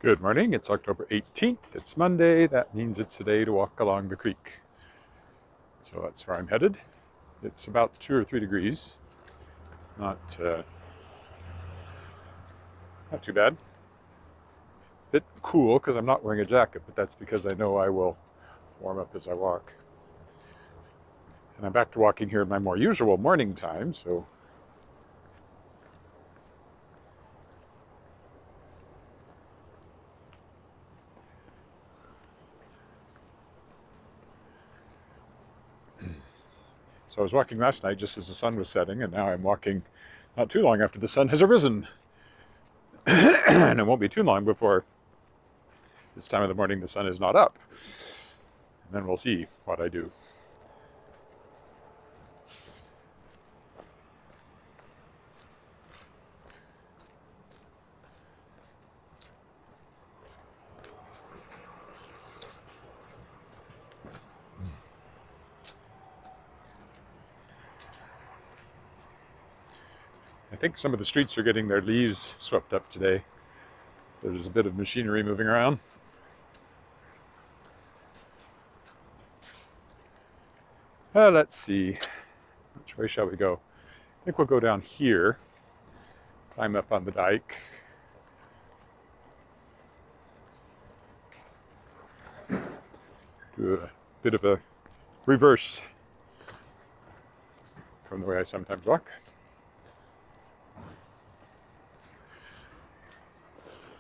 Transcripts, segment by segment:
Good morning, it's October 18th, it's Monday, that means it's a day to walk along the creek. So that's where I'm headed. It's about 2 or 3 degrees, not too bad. Bit cool because I'm not wearing a jacket, but that's because I know I will warm up as I walk. And I'm back to walking here in my more usual morning time, so I was walking last night just as the sun was setting, and now I'm walking not too long after the sun has arisen. And it won't be too long before this time of the morning the sun is not up. And then we'll see what I do. I think some of the streets are getting their leaves swept up today. There's a bit of machinery moving around. Let's see. Which way shall we go? I think we'll go down here, climb up on the dike. Do a bit of a reverse from the way I sometimes walk.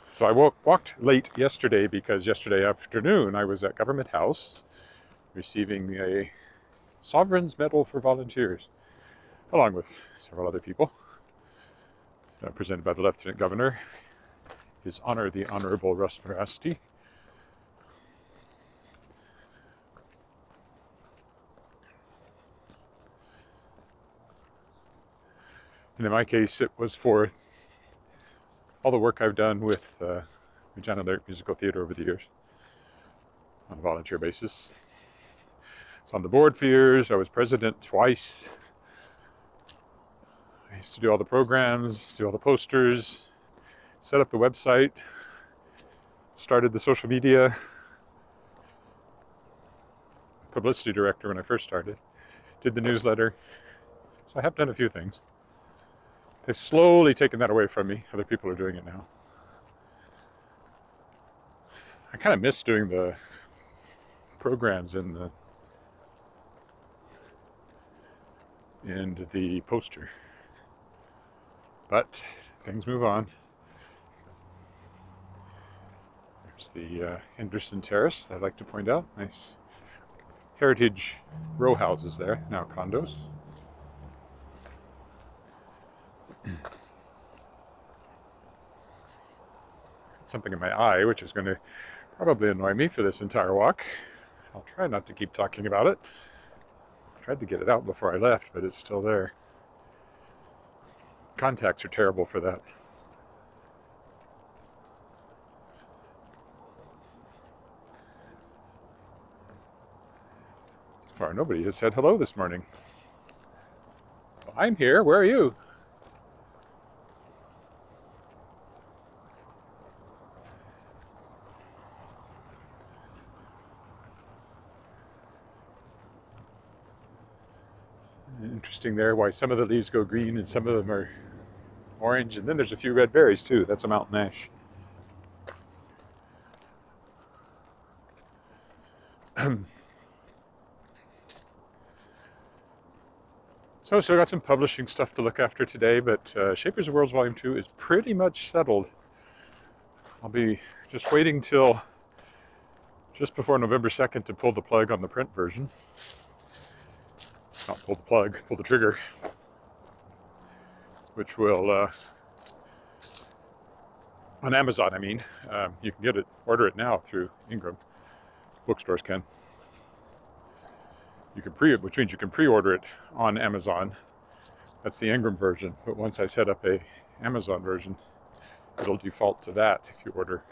So I walked late yesterday because yesterday afternoon I was at Government House receiving a Sovereign's Medal for Volunteers, along with several other people, presented by the Lieutenant Governor, His Honor the Honorable Russ Verasti. And in my case, it was for all the work I've done with Regina Musical Theatre over the years on a volunteer basis. It's on the board for years. I was president twice. I used to do all the programs, do all the posters, set up the website, started the social media, publicity director when I first started, did the newsletter. So I have done a few things. They've slowly taken that away from me. Other people are doing it now. I kind of miss doing the programs and the poster. But things move on. There's the Henderson Terrace, I'd like to point out. Nice heritage row houses there, now condos. Something in my eye, which is going to probably annoy me for this entire walk. I'll try not to keep talking about it. I tried to get it out before I left, but it's still there. Contacts are terrible for that. So far, nobody has said hello this morning. Well, I'm here. Where are you? Interesting there why some of the leaves go green and some of them are orange, and then there's a few red berries too. That's a mountain ash. So I got some publishing stuff to look after today, but Shapers of Worlds Volume 2 is pretty much settled. I'll be just waiting till just before November 2nd to pull the plug on the print version. Not pull the plug, pull the trigger, which will, on Amazon, I mean, you can order it now through Ingram. Bookstores can. You can which means you can pre-order it on Amazon. That's the Ingram version, but once I set up a Amazon version, it'll default to that if you order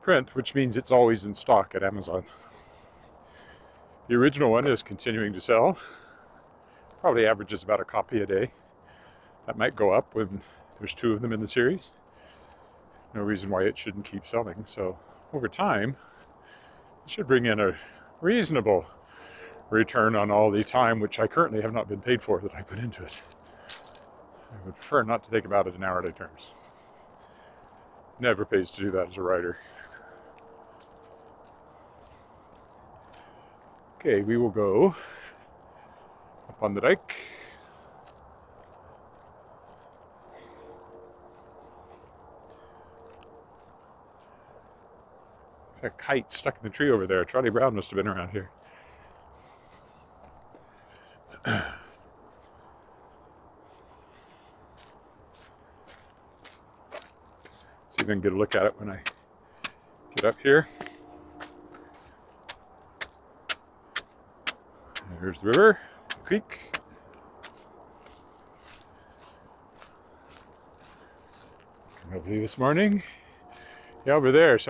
print, which means it's always in stock at Amazon. The original one is continuing to sell. Probably averages about a copy a day. That might go up when there's 2 of them in the series. no reason why it shouldn't keep selling. So over time, it should bring in a reasonable return on all the time which I currently have not been paid for that I put into it. I would prefer not to think about it in hourly terms. Never pays to do that as a writer. Okay, we will go up on the dike. There's a kite stuck in the tree over there. Charlie Brown must have been around here. See if I can get a look at it when I get up here. There's the river, the creek. Lovely this morning. Yeah, over there, it's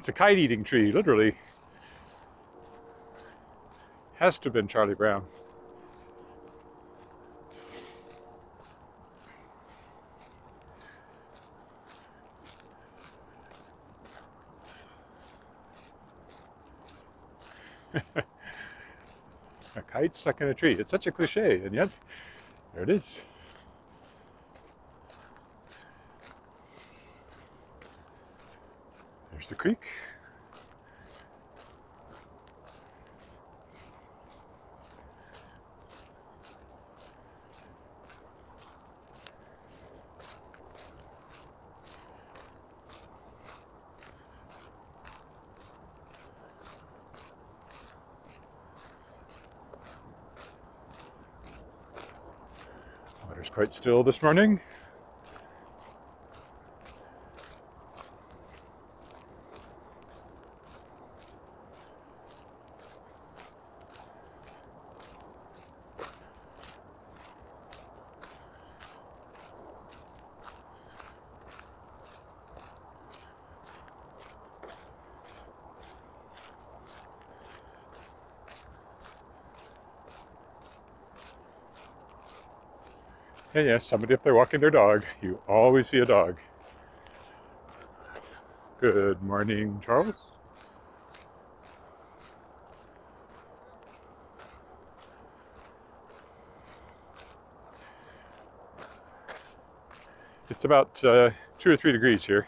a kite eating tree, literally. Has to have been Charlie Brown. A kite stuck in a tree. It's such a cliche, and yet there it is. There's the creek. Water's quite still this morning. And yes, somebody up there walking their dog. You always see a dog. Good morning, Charles. It's about 2 or 3 degrees here,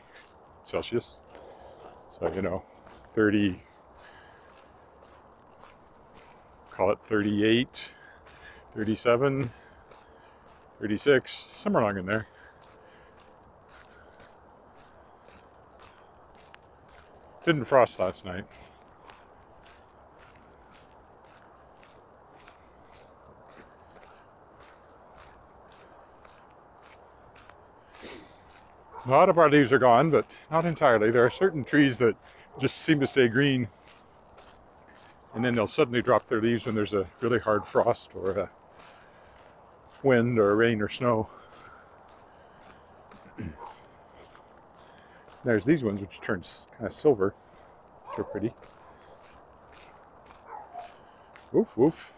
Celsius. So, 30, call it 38, 37. 36, somewhere along in there. Didn't frost last night. A lot of our leaves are gone, but not entirely. There are certain trees that just seem to stay green, and then they'll suddenly drop their leaves when there's a really hard frost or a wind or rain or snow. There's these ones which turn kind of silver, which are pretty. Woof woof.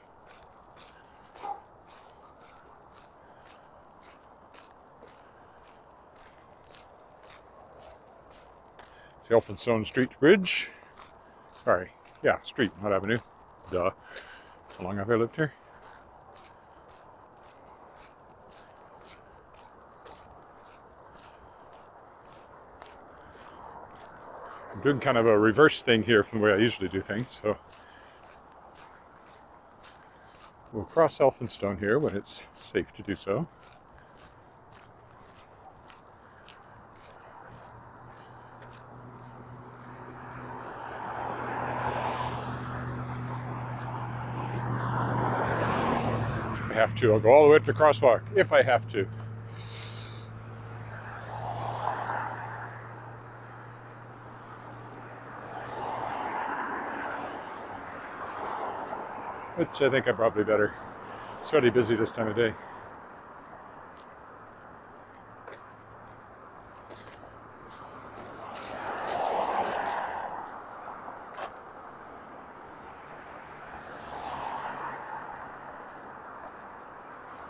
It's the Elphinstone Street Bridge. Sorry, yeah, street, not avenue. Duh. How long have I lived here? I'm doing kind of a reverse thing here from the way I usually do things, so we'll cross Elphinstone here when it's safe to do so. If I have to, I'll go all the way to the crosswalk, if I have to. Which I think I'm probably better. It's already busy this time of day.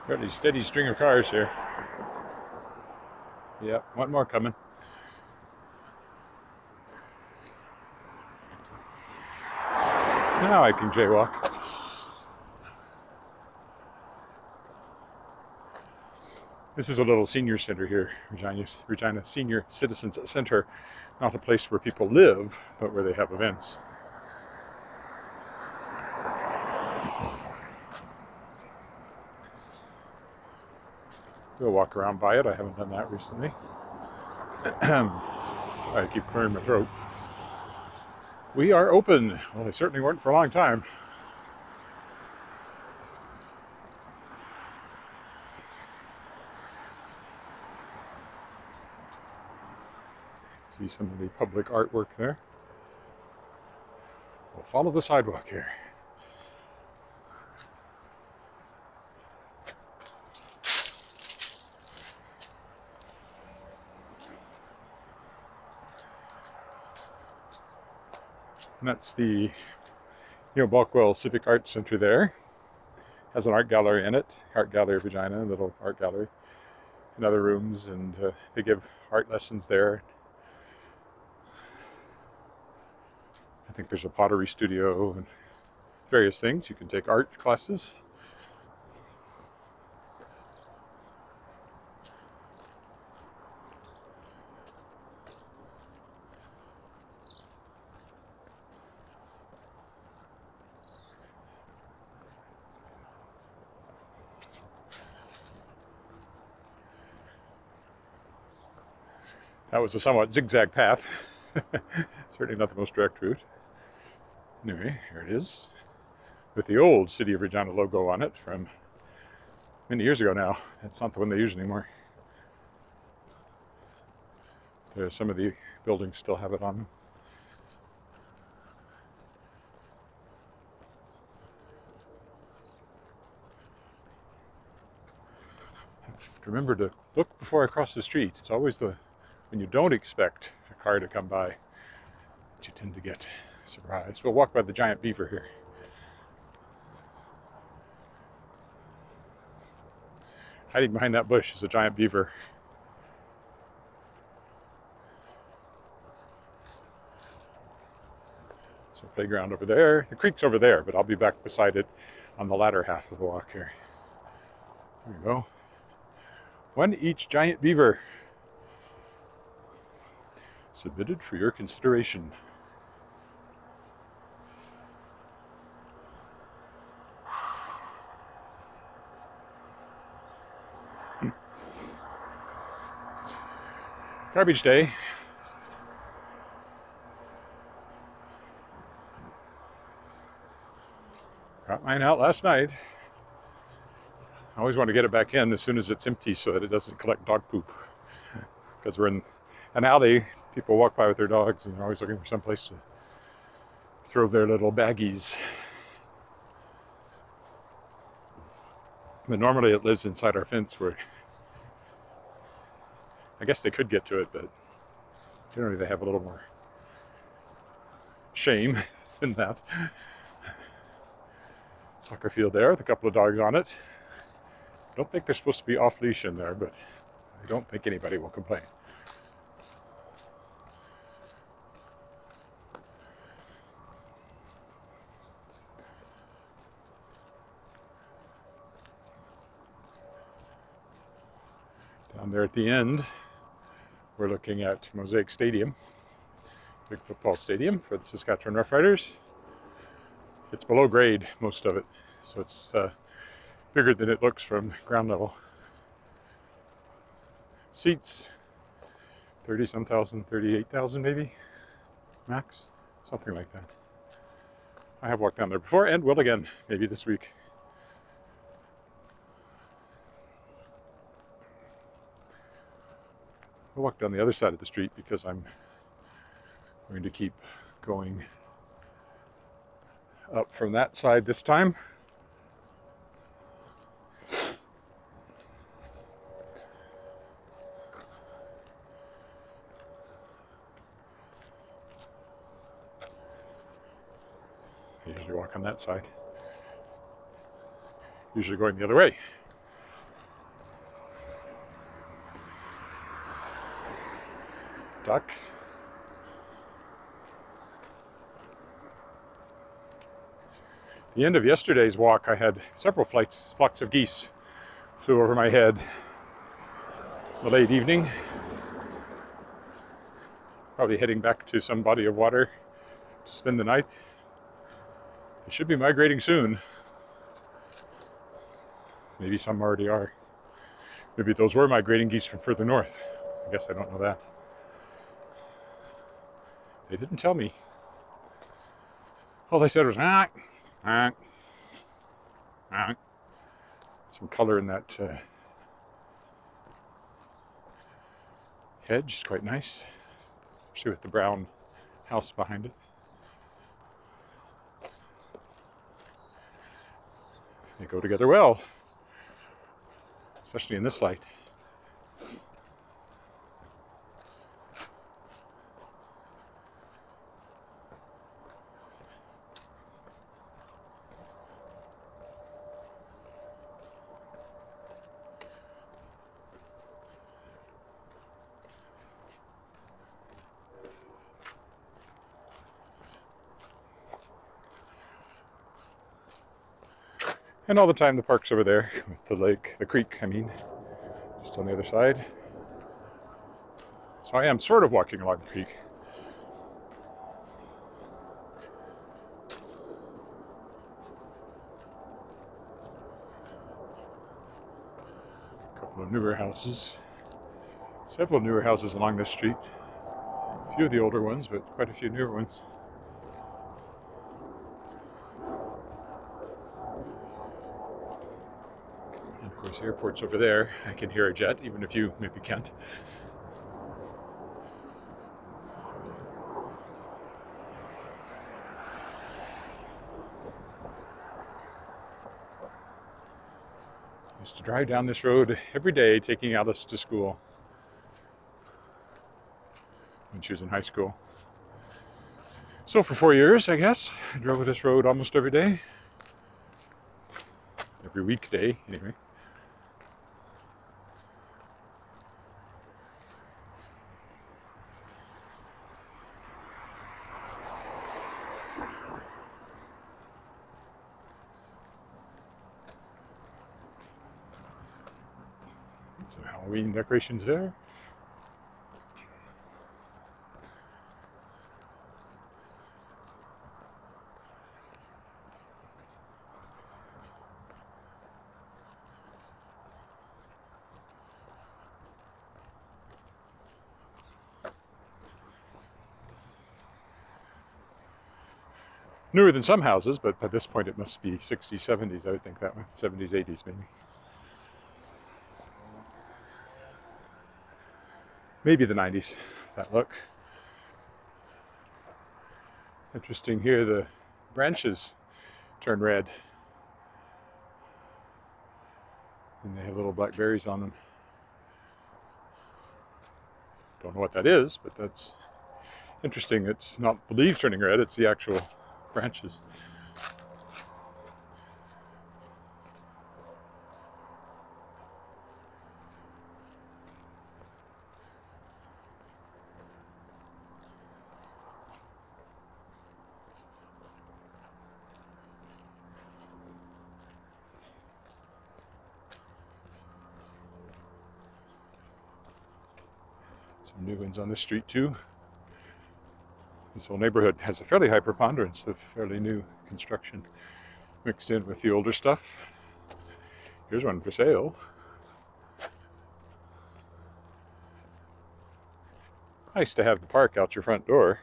Fairly steady string of cars here. Yep, one more coming. Now I can jaywalk. This is a little senior center here, Regina Senior Citizens Center. Not a place where people live, but where they have events. We'll walk around by it. I haven't done that recently. I keep clearing my throat. We are open. Well, they certainly weren't for a long time. See some of the public artwork there. We'll follow the sidewalk here. And that's the Balkwell Civic Arts Center there. Has an art gallery in it, Art Gallery of Regina, a little art gallery, and other rooms, and they give art lessons there. I think there's a pottery studio and various things. You can take art classes. That was a somewhat zigzag path. Certainly not the most direct route. Anyway, here it is, with the old City of Regina logo on it from many years ago now. That's not the one they use anymore. Some of the buildings still have it on them. I have to remember to look before I cross the street. It's always when you don't expect a car to come by, you tend to get surprised. We'll walk by the giant beaver here. Hiding behind that bush is a giant beaver. So playground over there. The creek's over there, but I'll be back beside it on the latter half of the walk here. There we go. One each giant beaver. Submitted for your consideration. Garbage day. Got mine out last night. I always want to get it back in as soon as it's empty so that it doesn't collect dog poop. Because we're in an alley, people walk by with their dogs and they're always looking for some place to throw their little baggies. But normally it lives inside our fence where I guess they could get to it, but generally they have a little more shame than that. Soccer field there with a couple of dogs on it. I don't think they're supposed to be off leash in there, but I don't think anybody will complain. Down there at the end, we're looking at Mosaic Stadium, big football stadium for the Saskatchewan Roughriders. It's below grade, most of it, so it's bigger than it looks from ground level. Seats, 30-some thousand, 38,000 maybe, max, something like that. I have walked down there before and will again, maybe this week. I'll walk down the other side of the street because I'm going to keep going up from that side this time. I usually walk on that side. Usually going the other way. Duck. The end of yesterday's walk, I had several flocks of geese flew over my head in the late evening. Probably heading back to some body of water to spend the night. They should be migrating soon. Maybe some already are. Maybe those were migrating geese from further north. I guess I don't know that. They didn't tell me. All they said was, some color in that hedge is quite nice, especially with the brown house behind it. They go together well, especially in this light. And all the time the park's over there with the lake, the creek, I mean, just on the other side. So I am sort of walking along the creek. A couple of newer houses. Several newer houses along this street. A few of the older ones, but quite a few newer ones. And of course, the airport's over there. I can hear a jet, even if you maybe can't. I used to drive down this road every day, taking Alice to school when she was in high school. So for 4 years, I guess, I drove this road almost every day. Every weekday, anyway. Some Halloween decorations there. Newer than some houses, but by this point it must be 60s, 70s, I would think that way. 70s, 80s maybe. Maybe the 90s, that look. Interesting here, the branches turn red. And they have little black berries on them. Don't know what that is, but that's interesting. It's not the leaves turning red, it's the actual branches. Some new ones on this street too. This whole neighborhood has a fairly high preponderance of fairly new construction mixed in with the older stuff. Here's one for sale. Nice to have the park out your front door.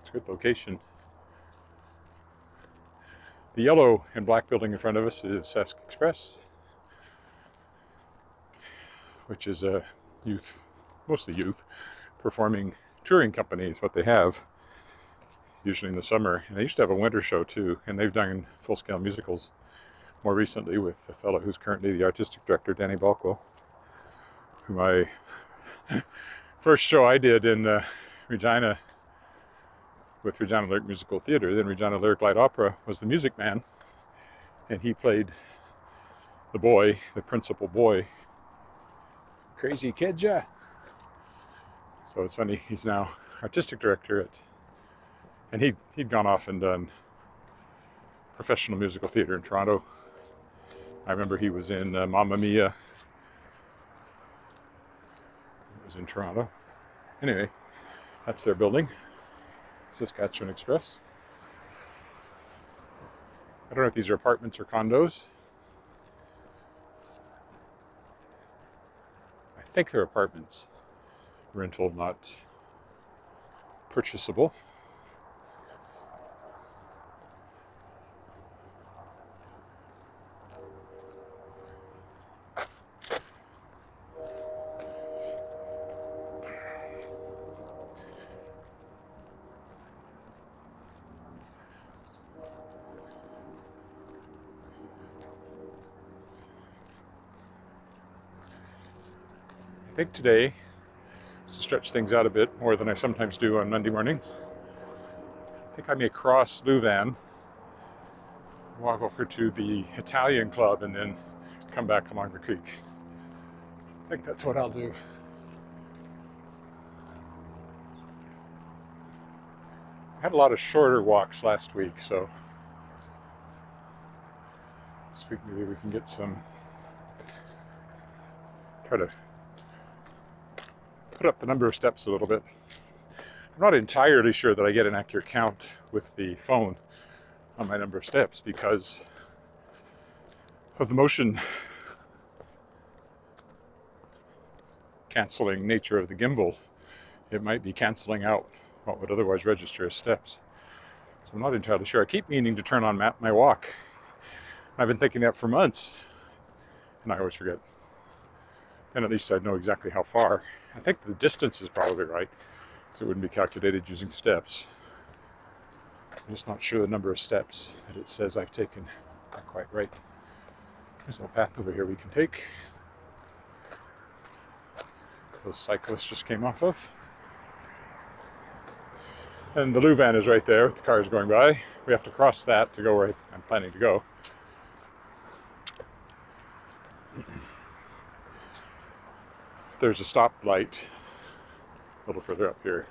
It's a good location. The yellow and black building in front of us is Sask Express, which is a youth, mostly youth, performing touring company is what they have, usually in the summer. And they used to have a winter show too, and they've done full-scale musicals more recently with the fellow who's currently the artistic director, Danny Balkwell, whom I first show I did in Regina with Regina Lyric Musical Theater, then Regina Lyric Light Opera, was the music man, and he played the boy, the principal boy. Crazy kid, yeah. So it's funny, he's now artistic director and he'd gone off and done professional musical theater in Toronto. I remember he was in Mamma Mia. It was in Toronto. Anyway, that's their building, Saskatchewan Express. I don't know if these are apartments or condos. I think they're apartments. Rental, not purchasable. I think today, to stretch things out a bit more than I sometimes do on Monday mornings, I think I may cross Louvain, walk over to the Italian club, and then come back along the creek. I think that's what I'll do. I had a lot of shorter walks last week, so this week maybe we can get some, try to put up the number of steps a little bit. I'm not entirely sure that I get an accurate count with the phone on my number of steps because of the motion canceling nature of the gimbal. It might be canceling out what would otherwise register as steps. So I'm not entirely sure. I keep meaning to turn on my walk. I've been thinking that for months, and I always forget. And at least I know exactly how far. I think the distance is probably right, because it wouldn't be calculated using steps. I'm just not sure the number of steps that it says I've taken. Not quite right. There's no path over here we can take. Those cyclists just came off of. And the Louvain is right there with the cars going by. We have to cross that to go where I'm planning to go. There's a stoplight a little further up here.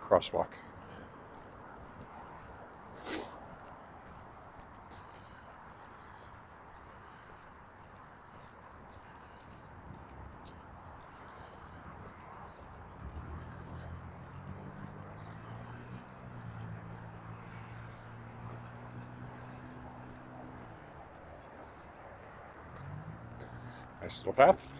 Crosswalk. Nice little path.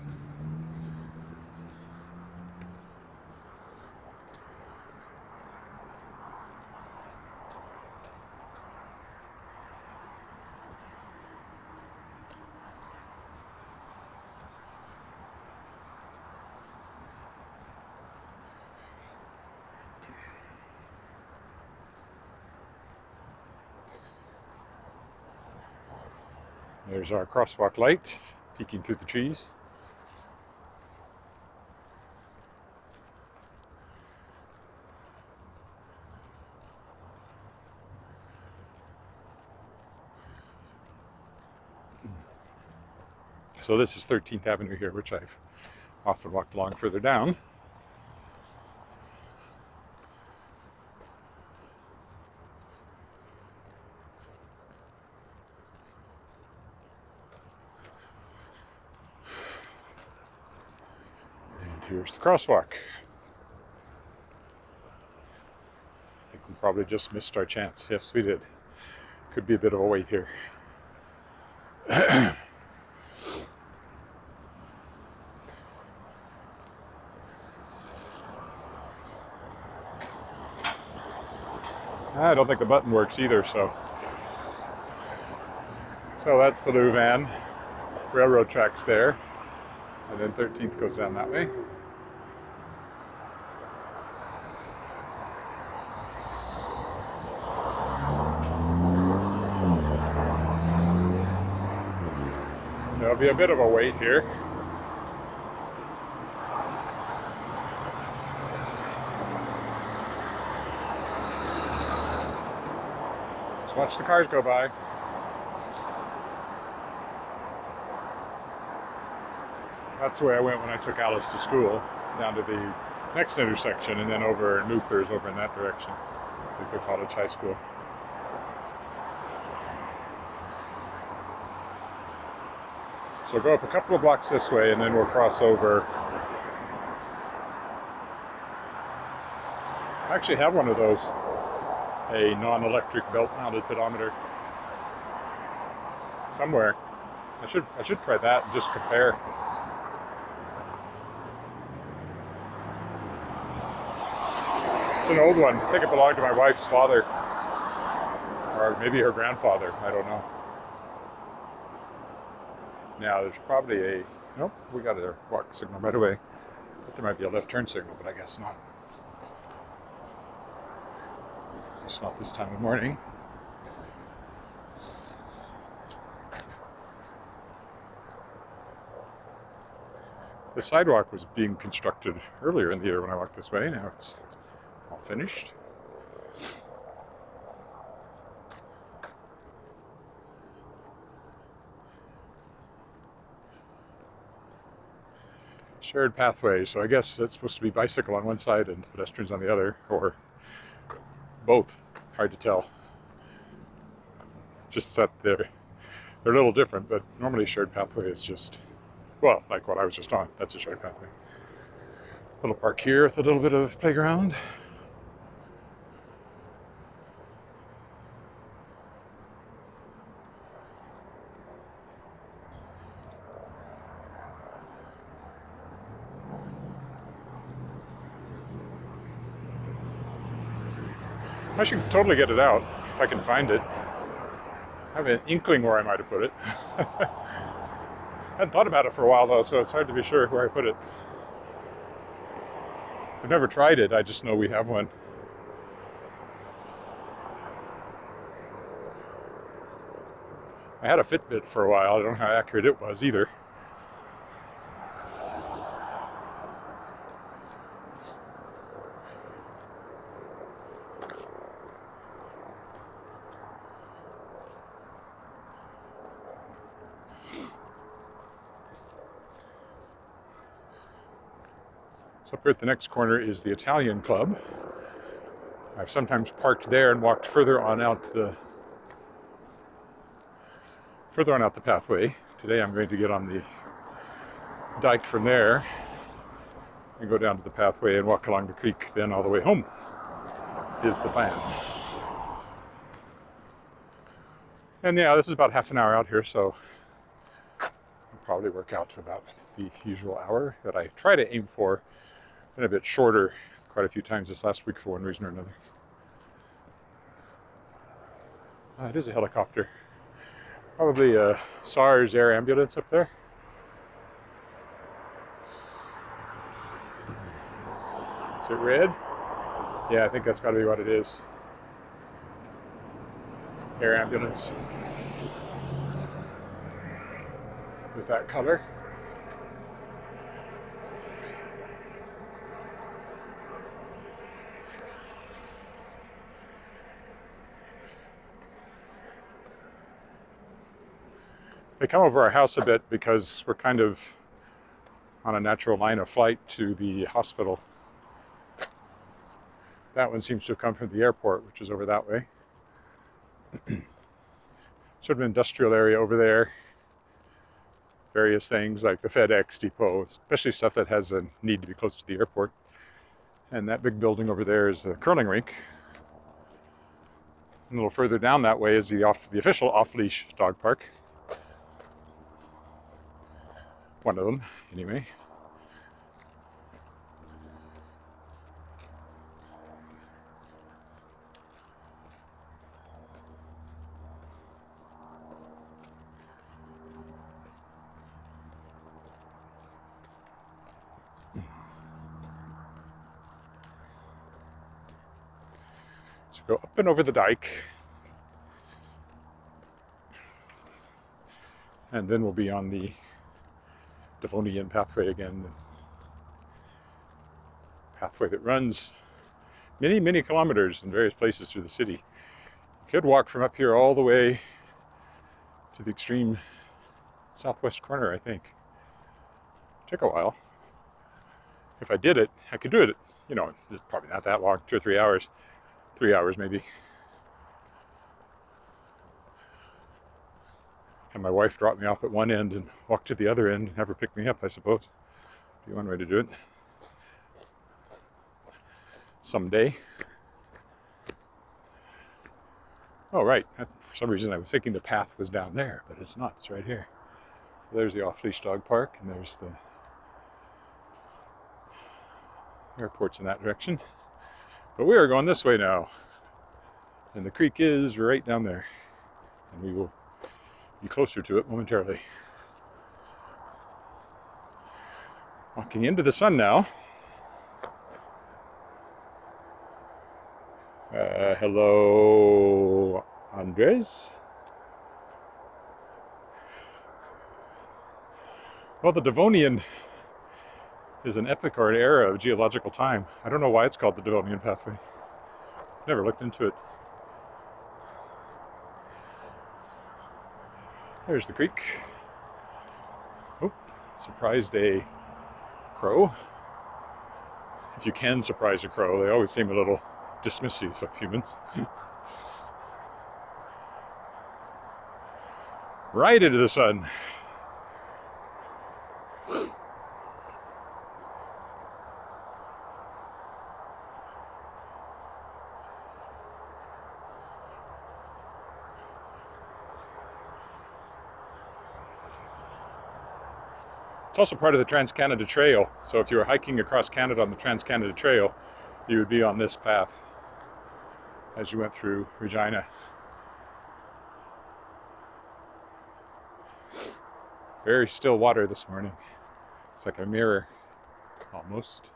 There's our crosswalk light peeking through the trees. So this is 13th Avenue here, which I've often walked along further down. Here's the crosswalk. I think we probably just missed our chance. Yes, we did. Could be a bit of a wait here. I don't think the button works either, so that's the Louvain. Railroad tracks there. And then 13th goes down that way. There'll be a bit of a wait here. Let's watch the cars go by. That's the way I went when I took Alice to school, down to the next intersection and then over Luther's over in that direction, Luther College High School. So we'll go up a couple of blocks this way and then we'll cross over. I actually have one of those, a non-electric belt-mounted pedometer somewhere. I should try that and just compare. It's an old one. I think it belonged to my wife's father, or maybe her grandfather. I don't know. Now there's probably a, nope, we got a walk signal right away. But there might be a left turn signal, but I guess not. It's not this time of morning. The sidewalk was being constructed earlier in the year when I walked this way. Now it's all finished. Shared pathway, so I guess that's supposed to be bicycle on one side and pedestrians on the other, or both. Hard to tell. Just that they're a little different, but normally shared pathway is just, well, like what I was just on. That's a shared pathway. Little park here with a little bit of playground. I should totally get it out if I can find it. I have an inkling where I might have put it. I hadn't thought about it for a while though, so it's hard to be sure where I put it. I've never tried it, I just know we have one. I had a Fitbit for a while, I don't know how accurate it was either. So up here at the next corner is the Italian Club. I've sometimes parked there and walked further on out the pathway. Today I'm going to get on the dike from there and go down to the pathway and walk along the creek, then all the way home is the plan. And yeah, this is about half an hour out here, so I'll probably work out to about the usual hour that I try to aim for. Been a bit shorter quite a few times this last week for one reason or another. It is a helicopter. Probably a SARS air ambulance up there. Is it red? Yeah, I think that's got to be what it is. Air ambulance. With that color. They come over our house a bit because we're kind of on a natural line of flight to the hospital. That one seems to have come from the airport, which is over that way. Sort of an industrial area over there. Various things like the FedEx depot, especially stuff that has a need to be close to the airport. And that big building over there is the curling rink. A little further down that way is the official off-leash dog park. One of them, anyway. So go up and over the dike. And then we'll be on the Devonian pathway again. The pathway that runs many, many kilometers in various places through the city. You could walk from up here all the way to the extreme southwest corner, I think. Took a while. If I did it, I could do it, you know, it's probably not that long, 2 or 3 hours. 3 hours maybe. And my wife dropped me off at one end and walked to the other end and have her pick me up, I suppose. Be one way to do it. Someday. Oh, right. For some reason I was thinking the path was down there, but it's not. It's right here. So there's the off-leash dog park, and there's the airport's in that direction. But we are going this way now. And the creek is right down there. And we will be closer to it momentarily. Walking into the sun now. Hello, Andres. Well, the Devonian is an epoch or an era of geological time. I don't know why it's called the Devonian Pathway. Never looked into it. There's the creek. Oh, surprised a crow. If you can surprise a crow, they always seem a little dismissive of humans. Right into the sun. It's also part of the Trans-Canada Trail. So if you were hiking across Canada on the Trans-Canada Trail, you would be on this path as you went through Regina. Very still water this morning. It's like a mirror, almost.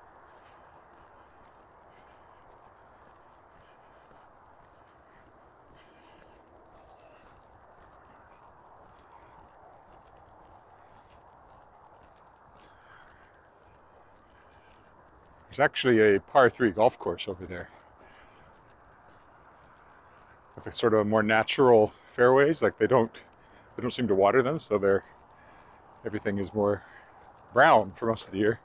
There's actually a par 3 golf course over there with a sort of more natural fairways. Like they don't seem to water them, so everything is more brown for most of the year.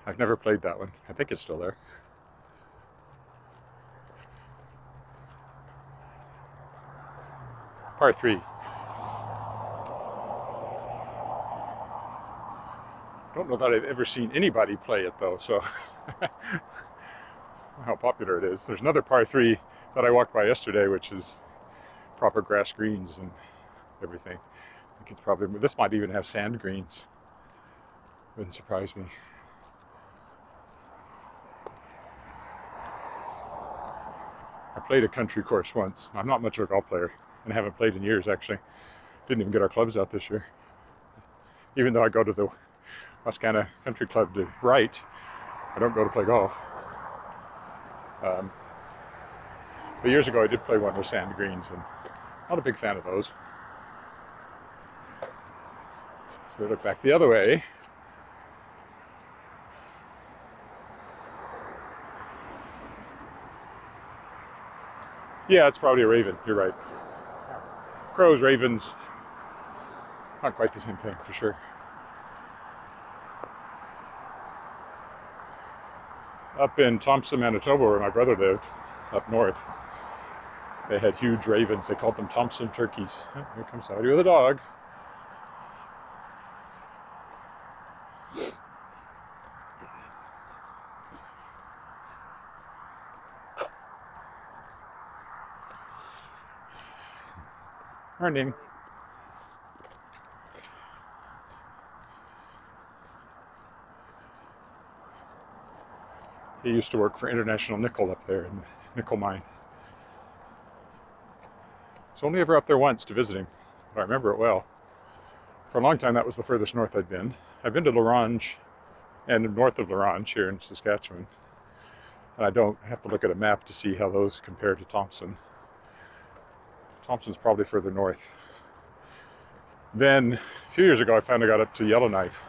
I've never played that one. I think it's still there. Par 3. I don't know that I've ever seen anybody play it though, so how popular it is. There's another par 3 that I walked by yesterday, which is proper grass greens and everything. I think it's probably, this might even have sand greens. Wouldn't surprise me. I played a country course once. I'm not much of a golf player and haven't played in years actually. Didn't even get our clubs out this year. Even though I go to the Wascana Country Club to write, I don't go to play golf. But years ago I did play one with sand greens, and not a big fan of those. So we look back the other way. Yeah, it's probably a raven, you're right. Crows, ravens, not quite the same thing for sure. Up in Thompson, Manitoba, where my brother lived, up north, they had huge ravens. They called them Thompson turkeys. Oh, here comes somebody with a dog. Morning. He used to work for International Nickel up there in the nickel mine. I was only ever up there once to visit him, but I remember it well. For a long time, that was the furthest north I'd been. I've been to Larange and north of Larange here in Saskatchewan. And I don't have to look at a map to see how those compare to Thompson. Thompson's probably further north. Then, a few years ago, I finally got up to Yellowknife.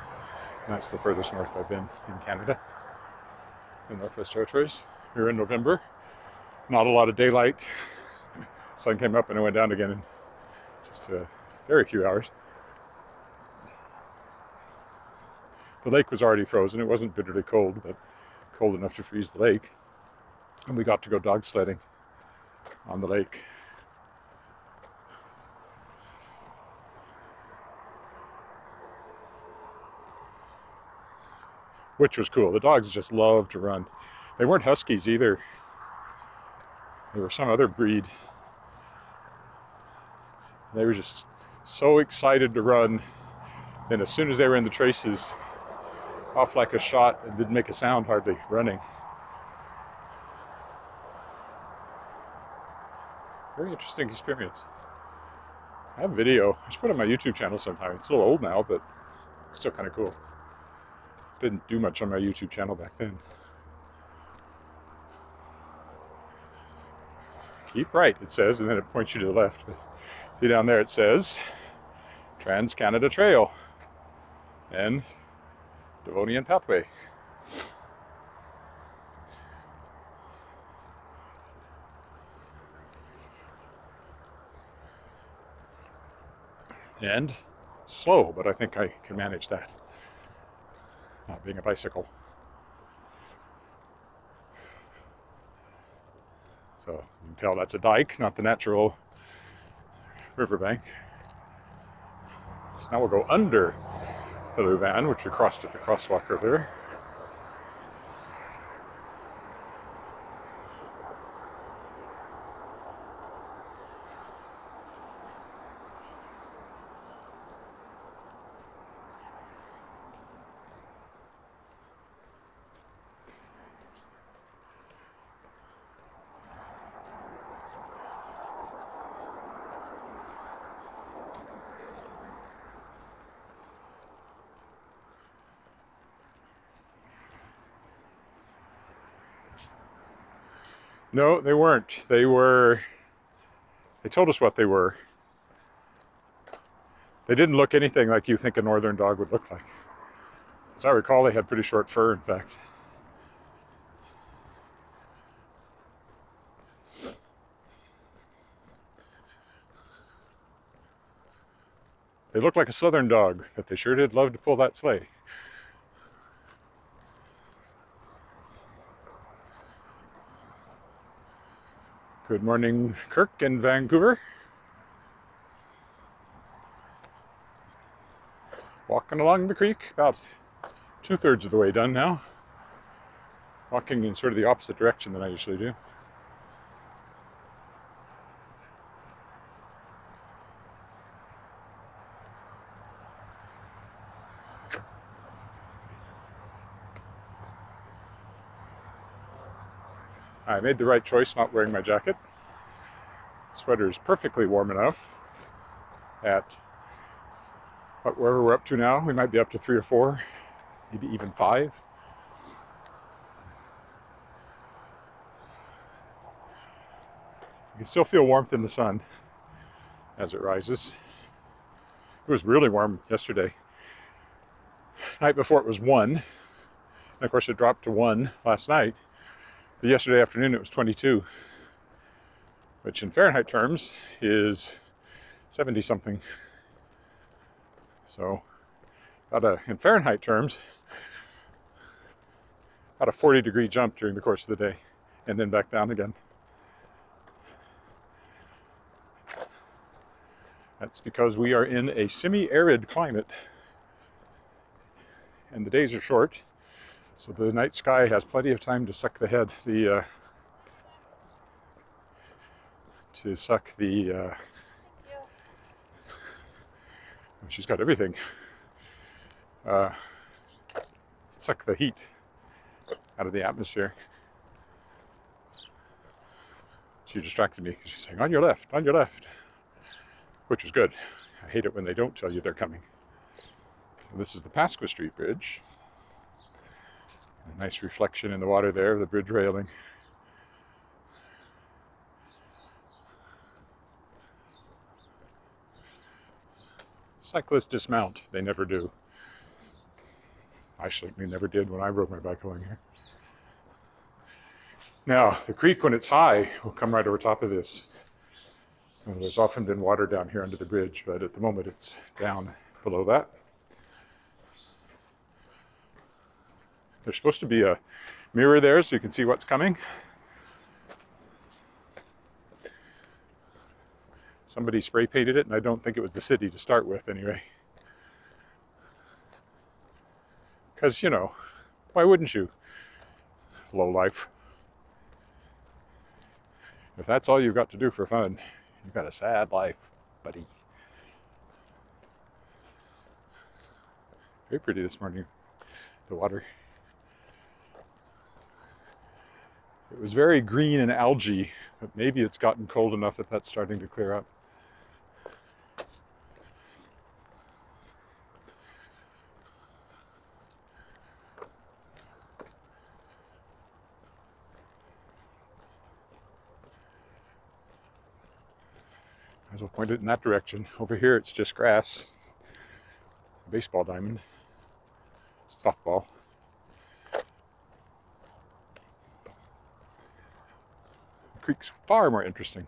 And that's the furthest north I've been in Canada. In Northwest Territories. We were in November. Not a lot of daylight. Sun came up and it went down again in just a very few hours. The lake was already frozen. It wasn't bitterly cold, but cold enough to freeze the lake. And we got to go dog sledding on the lake. which was cool. The dogs just loved to run. They weren't huskies either. They were some other breed. They were just so excited to run. And as soon as they were in the traces, off like a shot, and didn't make a sound hardly, running. Very interesting experience. I have video. I should put it on my YouTube channel sometime. It's a little old now, but it's still kind of cool. Didn't do much on my YouTube channel back then. Keep right, it says, and then it points you to the left. But see down there it says Trans-Canada Trail and Devonian Pathway. And slow, but I think I can manage that, not being a bicycle. So you can tell that's a dike, not the natural riverbank. So now we'll go under the Louvain, which we crossed at the crosswalk earlier. No, they weren't. They told us what they were. They didn't look anything like you think a northern dog would look like. As I recall, they had pretty short fur, in fact. They looked like a southern dog, but they sure did love to pull that sleigh. Good morning, Kirk in Vancouver. Walking along the creek, about 2/3 of the way done now. Walking in sort of the opposite direction than I usually do. I made the right choice not wearing my jacket. The sweater is perfectly warm enough at wherever we're up to now. We might be up to 3 or 4, maybe even 5. You can still feel warmth in the sun as it rises. It was really warm yesterday. Night before it was 1. And of course it dropped to 1 last night. But yesterday afternoon it was 22, which in Fahrenheit terms is 70 something. So in Fahrenheit terms, about a 40-degree jump during the course of the day, and then back down again. That's because we are in a semi-arid climate, and the days are short, so the night sky has plenty of time to suck the she's got everything. Suck the heat out of the atmosphere. She distracted me because she's saying, on your left, which is good. I hate it when they don't tell you they're coming. So this is the Pasco Street Bridge. A nice reflection in the water there of the bridge railing. Cyclists dismount. They never do. I certainly never did when I rode my bike along here. Now, the creek, when it's high, will come right over top of this. Well, there's often been water down here under the bridge, but at the moment it's down below that. There's supposed to be a mirror there so you can see what's coming. Somebody spray painted it, and I don't think it was the city to start with anyway. Because, you know, Why wouldn't you? Low life. If that's all you've got to do for fun, you've got a sad life, buddy. Very pretty this morning, the water. It was very green and algae, but maybe it's gotten cold enough that that's starting to clear up. Might as well point it in that direction. Over here it's just grass. Baseball diamond. Softball. The creek's far more interesting.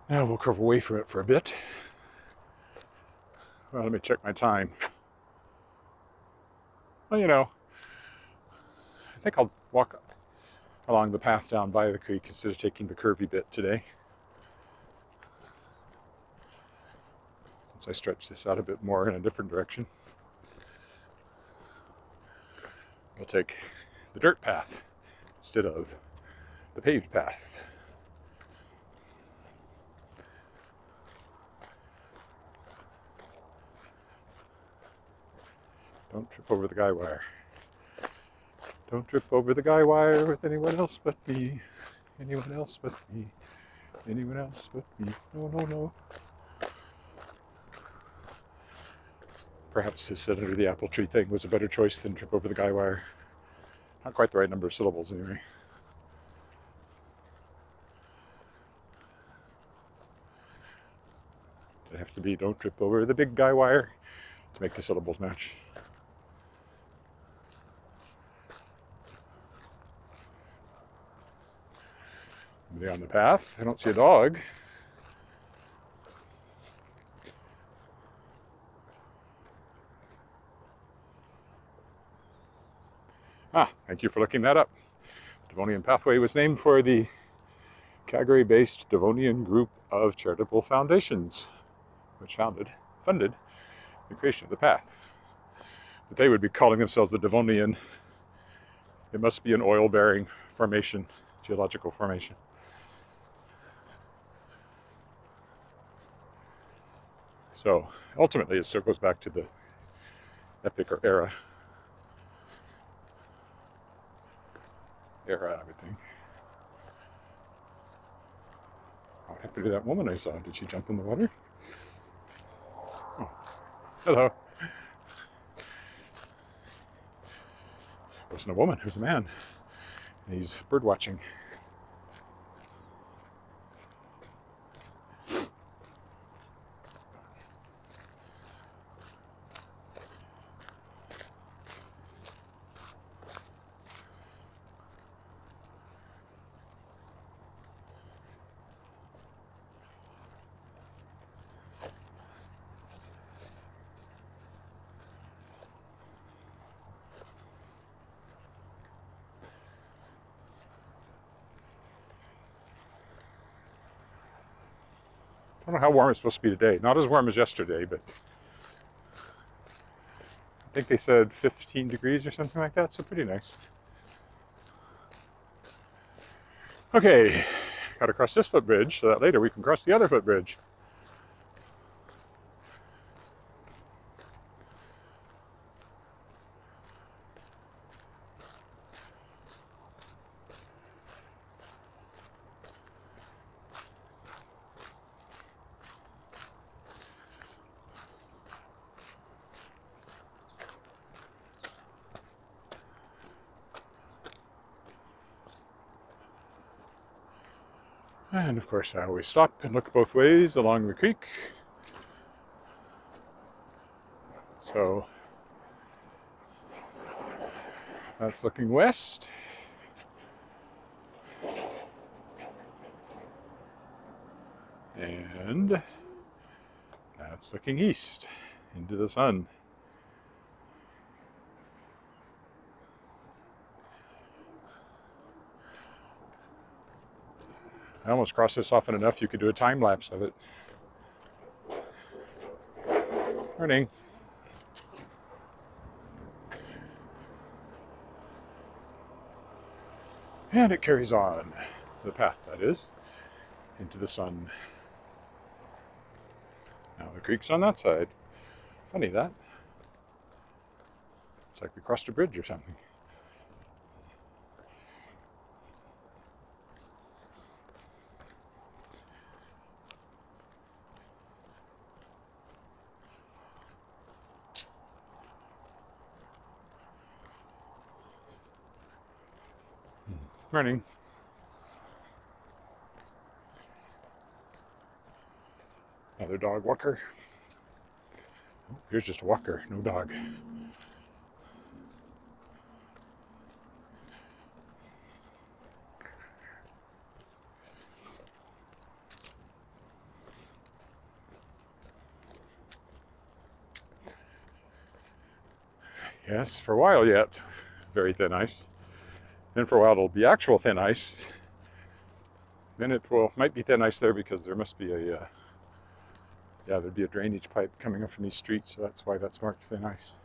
Now we'll curve away from it for a bit. Well, let me check my time. Well, you know, I think I'll walk along the path down by the creek instead of taking the curvy bit today. Since I stretch this out a bit more in a different direction. We'll take the dirt path instead of the paved path. Don't trip over the guy wire. Don't trip over the guy wire with anyone else but me. Anyone else but me. Anyone else but me. No, no, no. Perhaps this sit under the apple tree thing was a better choice than trip over the guy wire. Not quite the right number of syllables anyway. It have to be don't trip over the big guy wire to make the syllables match. Somebody on the path. I don't see a dog. Thank you for looking that up. Devonian Pathway was named for the Calgary-based Devonian group of charitable foundations, which funded the creation of the path. But they would be calling themselves the Devonian. It must be an oil-bearing formation, geological formation. So ultimately, it still goes back to the epic or era, I would think. What happened to that woman I saw? Did she jump in the water? Oh. Hello. It wasn't a woman, it was a man. And he's bird watching. I don't know how warm it's supposed to be today. Not as warm as yesterday, but I think they said 15 degrees or something like that, so pretty nice. Okay, got to cross this footbridge so that later we can cross the other footbridge. And of course I always stop and look both ways along the creek. So that's looking west. And that's looking east into the sun. I almost crossed this often enough you could do a time lapse of it. Morning. And it carries on, the path that is, into the sun. Now the creek's on that side. Funny that. It's like we crossed a bridge or something. Morning. Another dog walker. Oh, here's just a walker, no dog. Yes, for a while yet, very thin ice. Then for a while it'll be actual thin ice. Then it might be thin ice there because there must be there'd be a drainage pipe coming up from these streets, so that's why that's marked thin ice.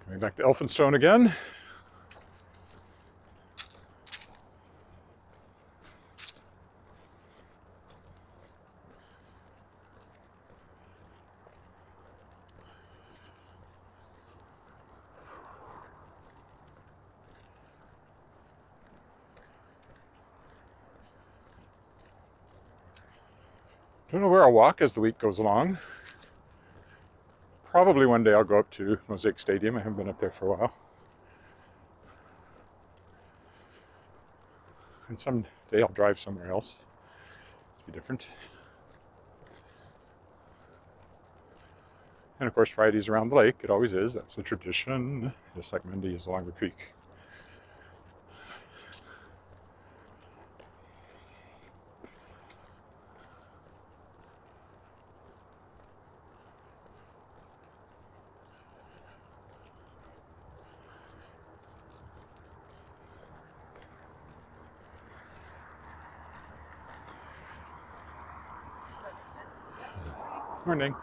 Coming back to Elphinstone again. Don't know where I'll walk as the week goes along. Probably one day I'll go up to Mosaic Stadium. I haven't been up there for a while. And someday I'll drive somewhere else to be different. And of course Friday's around the lake. It always is. That's a tradition. Just like Monday is along the creek. Morning.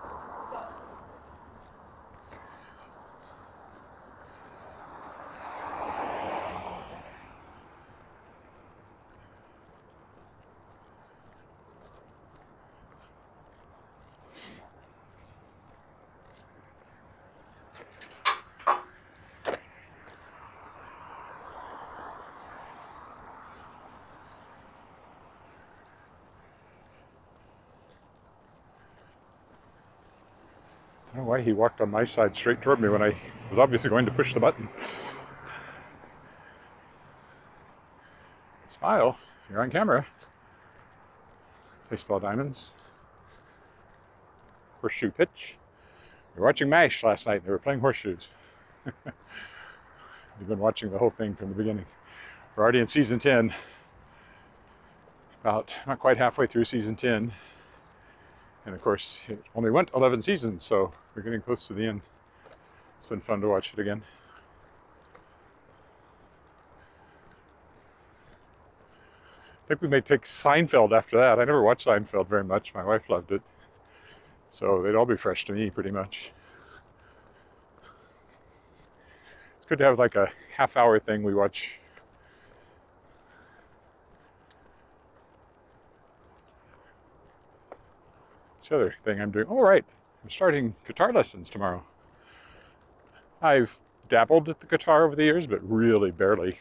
I don't know why he walked on my side straight toward me when I was obviously going to push the button. Smile, you're on camera. Baseball diamonds. Horseshoe pitch. We were watching MASH last night. They were playing horseshoes. We've been watching the whole thing from the beginning. We're already in season 10. About not quite halfway through season 10. And of course, it only went 11 seasons, so we're getting close to the end. It's been fun to watch it again. I think we may take Seinfeld after that. I never watched Seinfeld very much. My wife loved it. So they'd all be fresh to me, pretty much. It's good to have like a half-hour thing we watch. It's the other thing I'm doing. Oh, right. I'm starting guitar lessons tomorrow. I've dabbled at the guitar over the years, but really barely.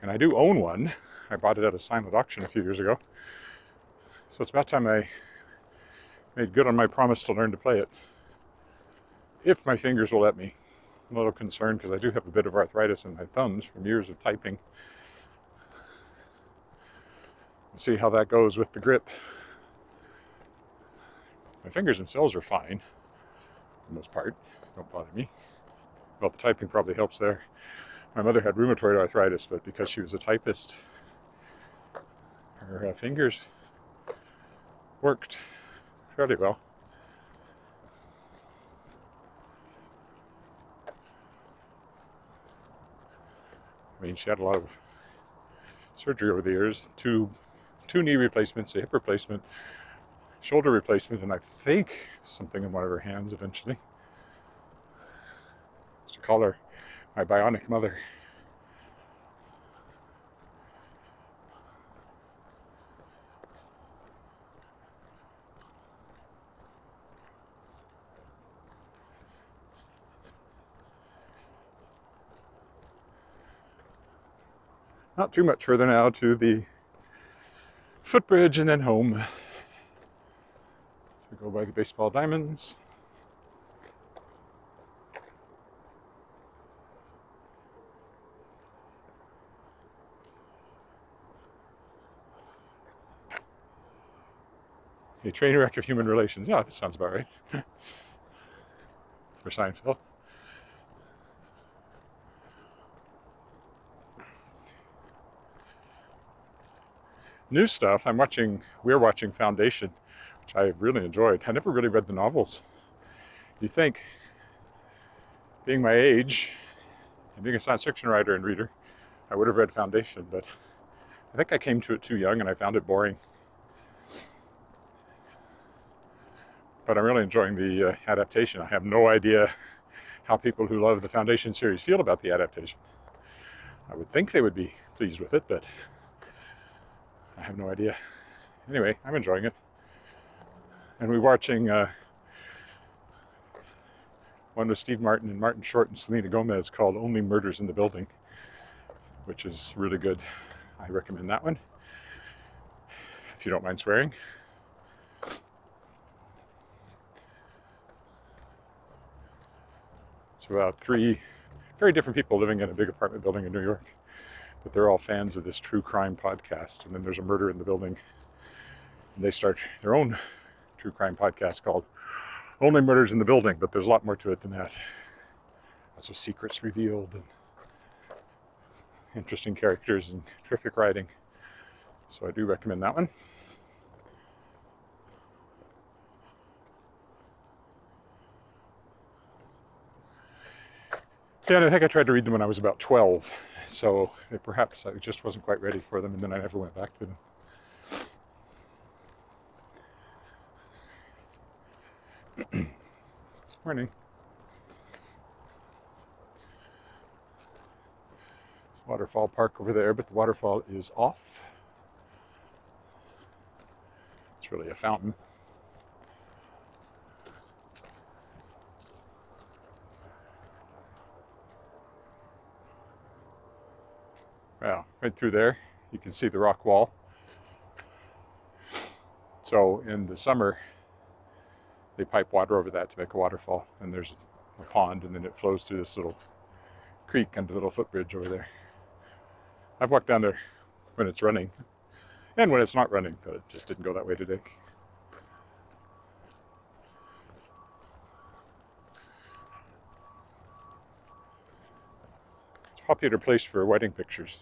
And I do own one. I bought it at a silent auction a few years ago. So it's about time I made good on my promise to learn to play it. If my fingers will let me. I'm a little concerned because I do have a bit of arthritis in my thumbs from years of typing. We'll see how that goes with the grip. My fingers themselves are fine, for the most part. Don't bother me. Well, the typing probably helps there. My mother had rheumatoid arthritis, but because she was a typist, her fingers worked fairly well. I mean, she had a lot of surgery over the years, two knee replacements, a hip replacement, shoulder replacement, and I think something in one of her hands eventually. I used to call her my bionic mother. Not too much further now to the footbridge and then home. We go by the baseball diamonds. A train wreck of human relations. Yeah, that sounds about right. For Seinfeld. New stuff. We're watching Foundation, which I really enjoyed. I never really read the novels. You think, being my age, and being a science fiction writer and reader, I would have read Foundation, but I think I came to it too young and I found it boring. But I'm really enjoying the adaptation. I have no idea how people who love the Foundation series feel about the adaptation. I would think they would be pleased with it, but I have no idea. Anyway, I'm enjoying it. And we're watching one with Steve Martin and Martin Short and Selena Gomez called Only Murders in the Building, which is really good. I recommend that one, if you don't mind swearing. It's about 3 very different people living in a big apartment building in New York, but they're all fans of this true crime podcast. And then there's a murder in the building, and they start their own true crime podcast called Only Murders in the Building, but there's a lot more to it than that. Lots of secrets revealed and interesting characters and terrific writing. So I do recommend that one. Yeah, and I think I tried to read them when I was about 12, so perhaps I just wasn't quite ready for them, and then I never went back to them. Morning. There's Waterfall Park over there, but the waterfall is off. It's really a fountain. Well, right through there, you can see the rock wall. So in the summer, they pipe water over that to make a waterfall, and there's a pond, and then it flows through this little creek and a little footbridge over there. I've walked down there when it's running, and when it's not running, but it just didn't go that way today. It's a popular place for wedding pictures.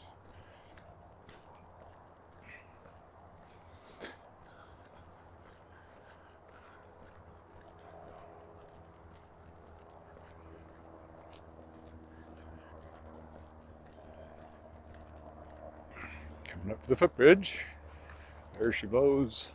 Coming up to the footbridge. There she blows.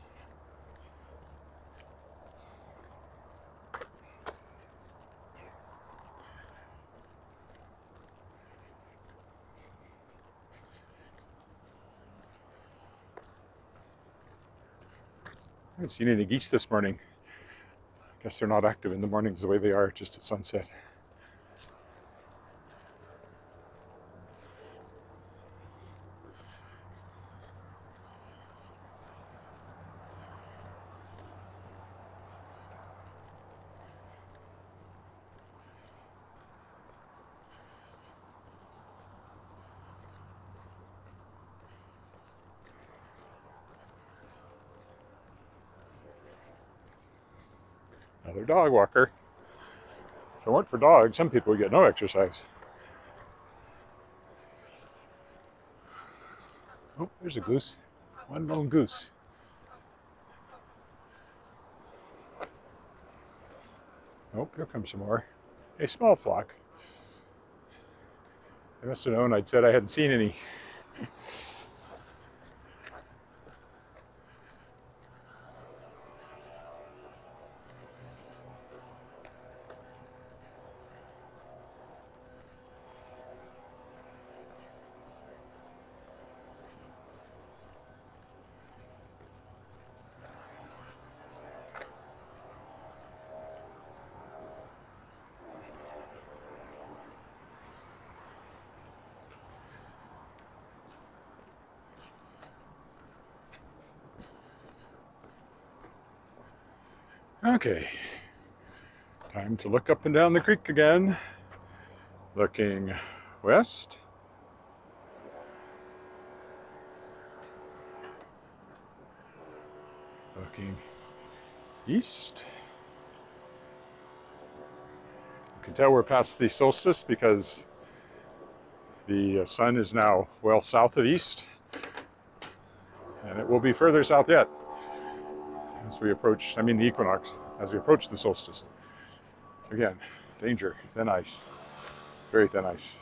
I haven't seen any geese this morning. I guess they're not active in the mornings the way they are just at sunset. Another dog walker. If it weren't for dogs, some people would get no exercise. Oh, there's a goose. One lone goose. Oh, here comes some more. A small flock. I must have known I'd said I hadn't seen any. Okay, time to look up and down the creek again. Looking west. Looking east. You can tell we're past the solstice because the sun is now well south of east, and it will be further south yet as we approach, the equinox, as we approach the solstice. Again, danger, thin ice, very thin ice.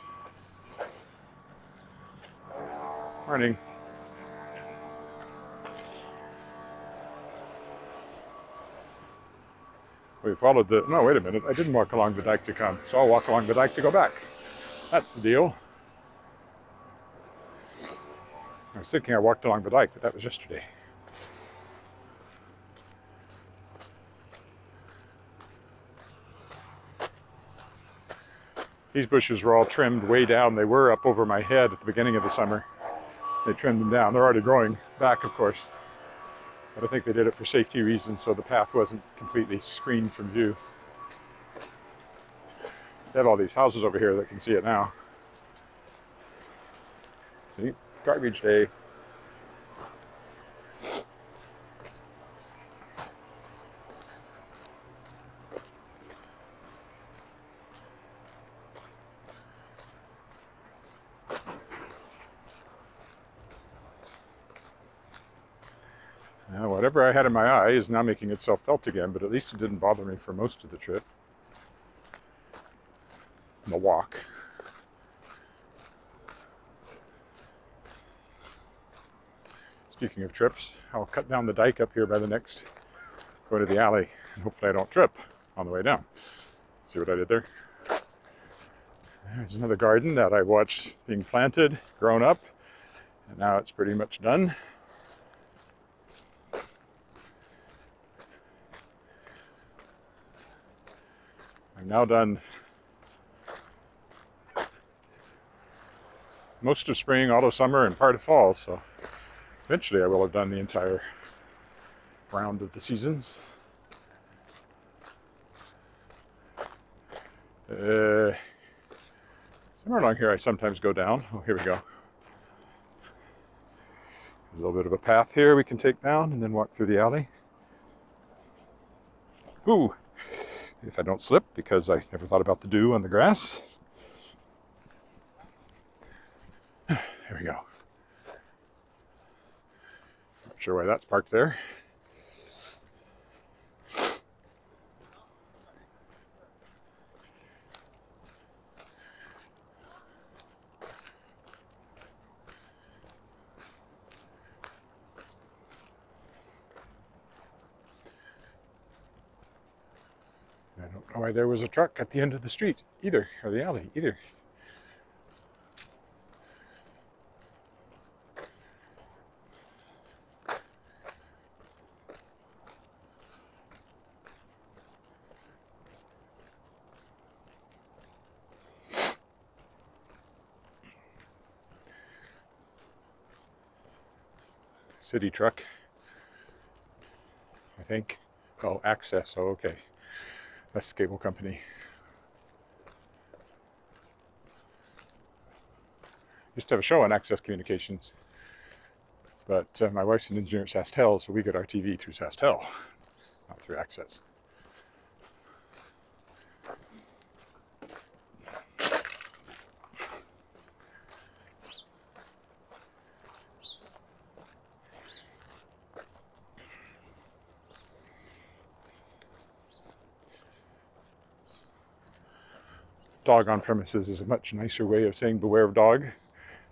Morning. We followed no, wait a minute, I didn't walk along the dike to come, so I'll walk along the dike to go back. That's the deal. I was thinking I walked along the dike, but that was yesterday. These bushes were all trimmed way down. They were up over my head at the beginning of the summer. They trimmed them down. They're already growing back, of course. But I think they did it for safety reasons, so the path wasn't completely screened from view. They have all these houses over here that can see it now. See? Garbage day. Now, whatever I had in my eye is now making itself felt again, but at least it didn't bother me for most of the trip. The walk. Speaking of trips, I'll cut down the dike up here by the next, go to the alley, and hopefully I don't trip on the way down. See what I did there? There's another garden that I watched being planted, grown up, and now it's pretty much done. I'm now done most of spring, all of summer, and part of fall, so eventually I will have done the entire round of the seasons. Somewhere along here I sometimes go down. Oh, here we go. There's a little bit of a path here we can take down and then walk through the alley. Ooh! If I don't slip, because I never thought about the dew on the grass. There we go. Not sure why that's parked there. I don't know why there was a truck at the end of the street either, or the alley either. City truck, I think. Oh, Access. Oh, okay. That's the cable company. Used to have a show on Access Communications, but my wife's an engineer at SaskTel, so we get our TV through SaskTel, not through Access. dog on premises is a much nicer way of saying beware of dog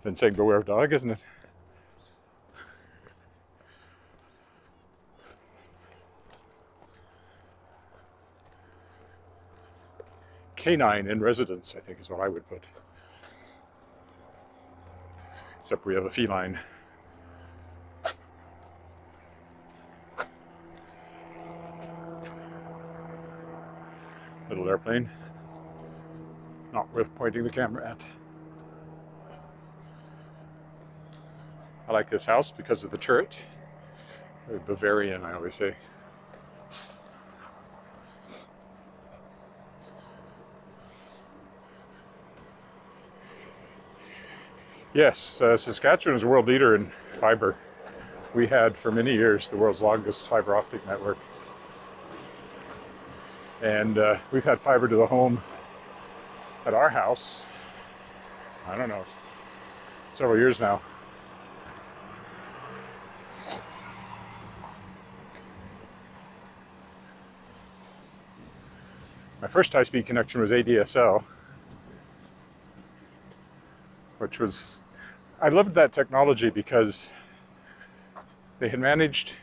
than saying beware of dog, isn't it? Canine in residence, I think, is what I would put. Except we have a feline. Little airplane. Not worth pointing the camera at. I like this house because of the turret. Very Bavarian, I always say. Yes, Saskatchewan is a world leader in fiber. We had for many years the world's longest fiber optic network. And we've had fiber to the home at our house, I don't know, several years now. My first high-speed connection was ADSL, which was, I loved that technology because they had managed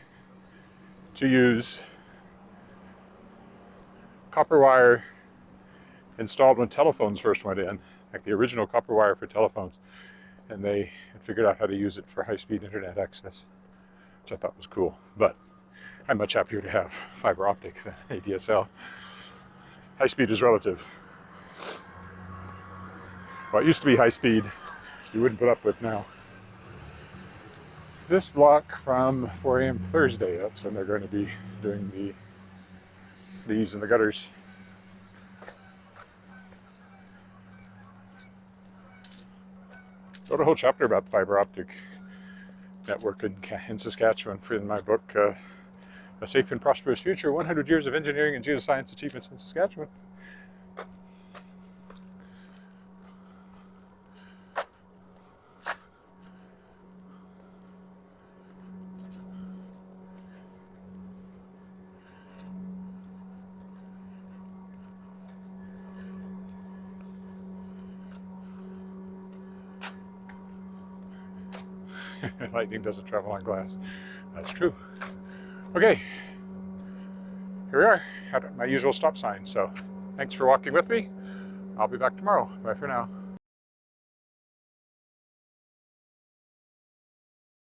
to use copper wire installed when telephones first went in, like the original copper wire for telephones, and they had figured out how to use it for high-speed internet access, which I thought was cool. But I'm much happier to have fiber optic than ADSL. High speed is relative. What used to be high speed, you wouldn't put up with now. This block from 4 a.m. Thursday, that's when they're going to be doing the leaves in the gutters. Wrote a whole chapter about the fiber optic network in Saskatchewan in my book, A Safe and Prosperous Future, 100 Years of Engineering and Geoscience Achievements in Saskatchewan. Lightning doesn't travel on glass. That's true. Okay, here we are at my usual stop sign. So thanks for walking with me. I'll be back tomorrow. Bye for now.